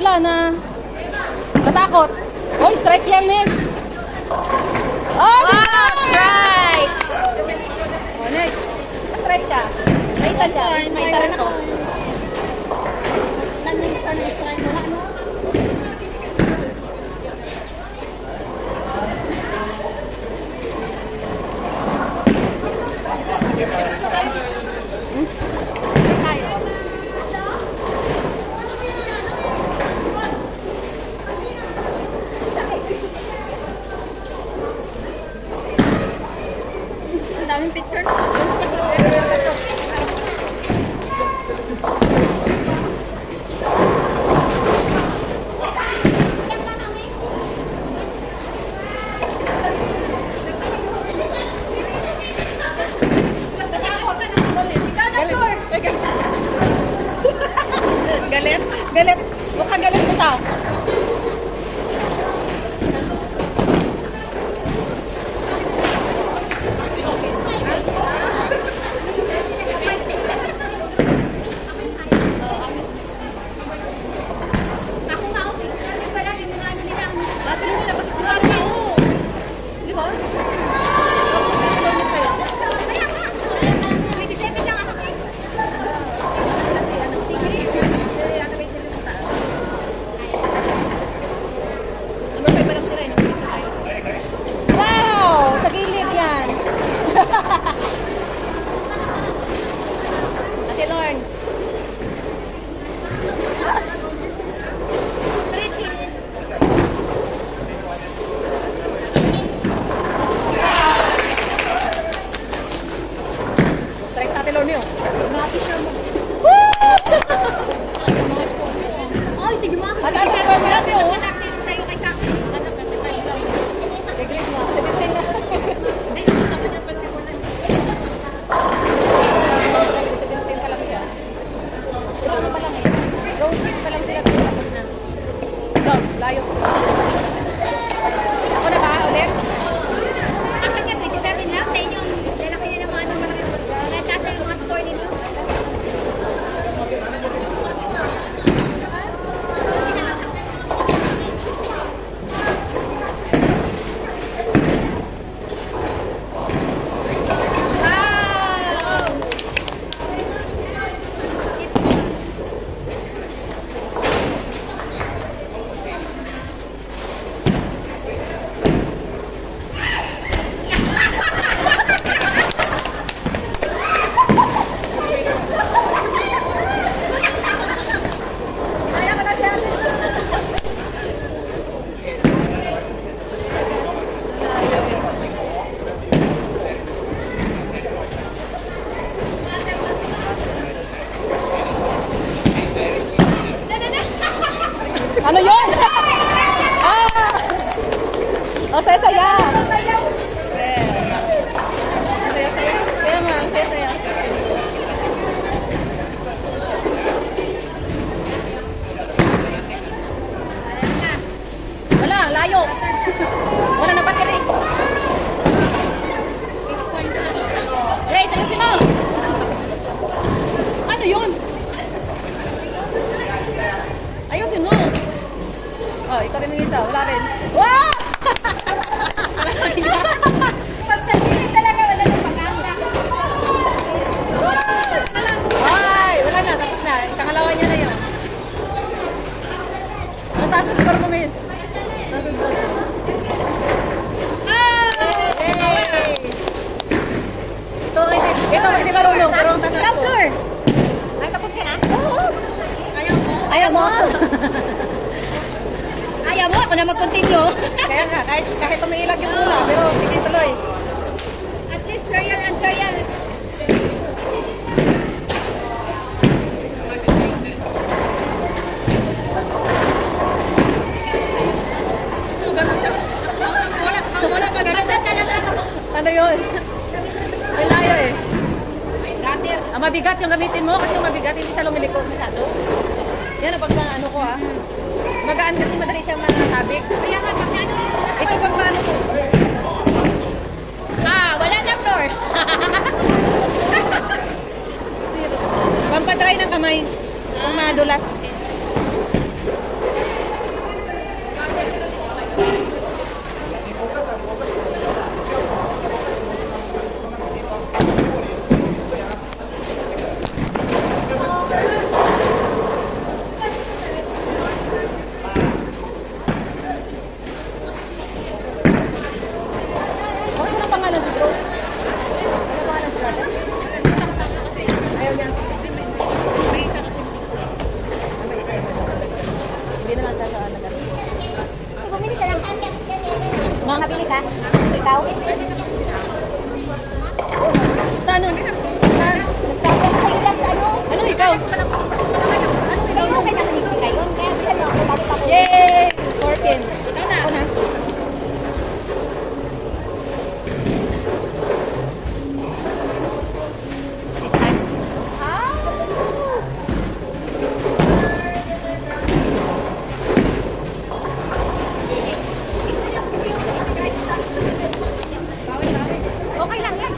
wala na. Natakot. Hoy, strike yan, men. Oh, strike! Oh, next. Strike siya. May isa siya. May isa rin ako. Daming picture. Galit? Galit? Mukhang galit mo sa. Ano yun? Ah! O, saya-saya. Saya-saya. Kaya nga, saya-saya. Wala, layo. Wala na battery. Ray, ayusin mo. Ano yun? Ayusin mo. Oh, ito rin yung isa. Wala rin. Wow! Pag sa gilid talaga, wala nang pag-asa. Ay, wala na. Tapos na. Ikangalawa niya na yun. Ang taas sa score mo, miss. Ito, hindi marunong. Pero ang taas sa score. Ay, tapos ka na? Oo. Ayaw mo. Ayaw mo, ako na mag-continue. Kaya nga, kahit umiilag yung mula, pero hindi tuloy. At least trial and trial. Wala pa ganun. Ano yun? May layo eh. Ang mabigat yung gamitin mo kasi yung mabigat hindi siya lumiliko masyado. Yan ang pagka ano ko ha. Magaan kasi madali siyang matabig. Kaya nga, pag ano? Ito pag paano ko. Wala na floor. Pampadry ng kamay. Kung madulas. mga bili ka? Ikaw? Saan? Nagsabi ko sa'yo last ano? Ano ikaw? Ikaw mo kaya nakinig kayo? Kaya sila no, ako balik ako. Yay! 14. Ikaw na. Ako na. Okay lang yan.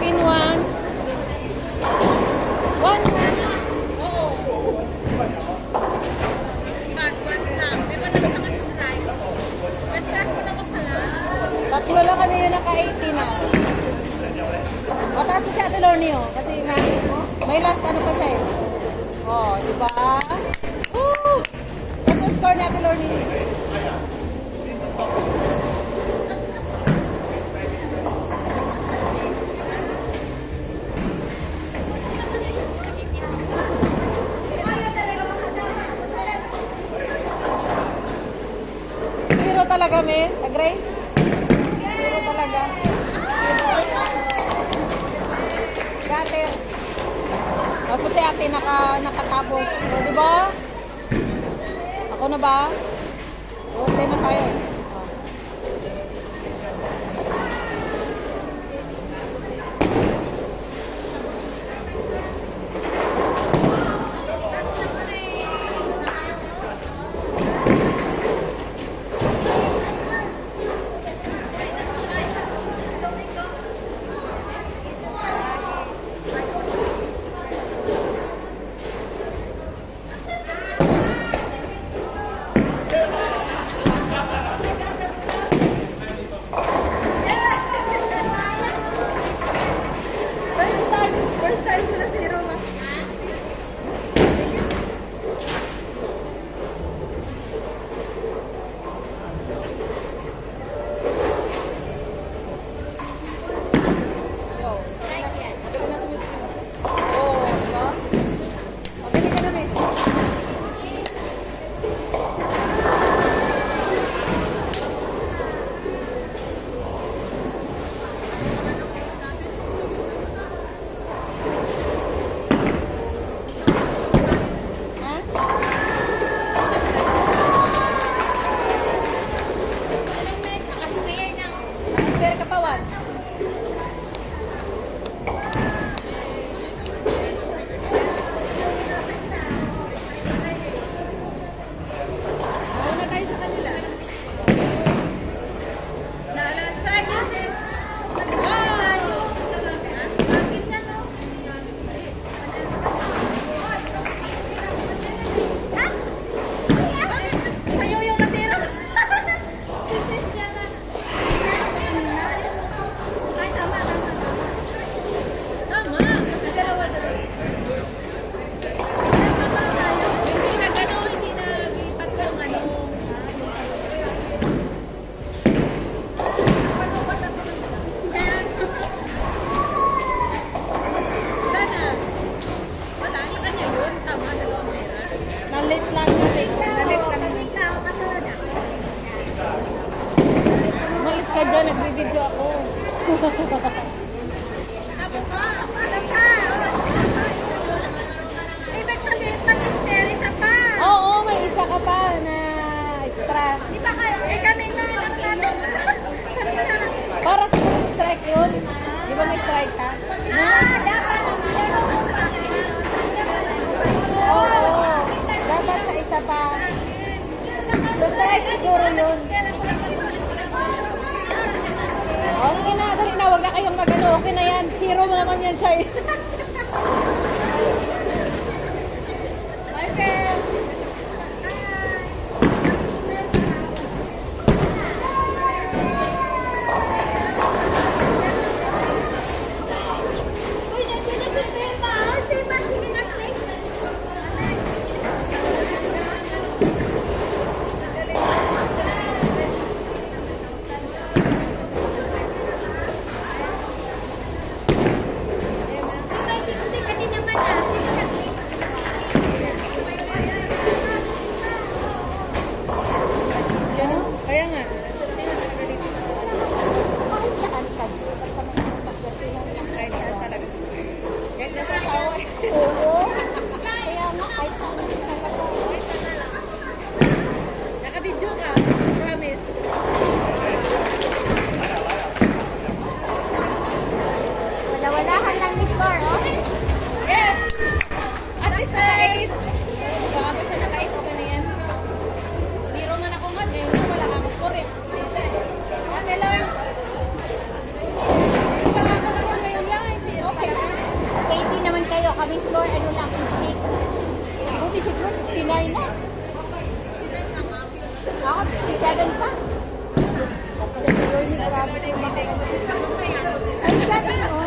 Pin 1. 1. Tatlo lang kami yung naka-80 na. Mataas si Ate Lorne oh. Kasi may last ano pa siya eh. Oh, di ba? Woo! What's the score ni Ate Lorne? Zero talaga, me. Agree? Zero talaga. Gater. Tapos si ate nakatapos. O, di ba? Ako na ba? Okay na tayo. Hello, nagbibideo ako. Sabi ko, ano pa? Ibig sabihin, mag-spare isa pa. Oo, may isa ka pa na extra. Di ba kayo? Kanina ano natin? Kanina. Para sa strike yun. Di ba may strike ka? Dapat. Oo. Dapat sa isa pa. Sa strike siguro yun. Okay na, dali na. Huwag na kayong mag-ano. Okay na yan. Zero mo naman yan siya eh. Bye, Kel. Uy, nandiyan na si Tema. Tema, sige na, please. May 60 ka din naman na. Sige na, please. Yan o. Kaya nga. Swerte na talaga dito. Kahit saan ka, basta may paswerte lang. Kahit saan talaga. Kahit nasa tawa eh. Oo. Kaya nga, kahit saan ka nakasama. Naka-video ka. Promise. Wala-walahan lang ni Flor, oh. Yes! At least naka-8. Baka basta naka-8, okay na yan. Zero man ako nga. Eh, wala ka score eh. Listen. Ate Lord. Wala ka score ngayon lang. Eh, zero talaga. 80 naman kayo. Kaming Flor, ano lang, mistake. Buti siguro 59 na. Ako, 57 pa. Sa siguro ni grabe yung mga ano. Ay, sabi, oh.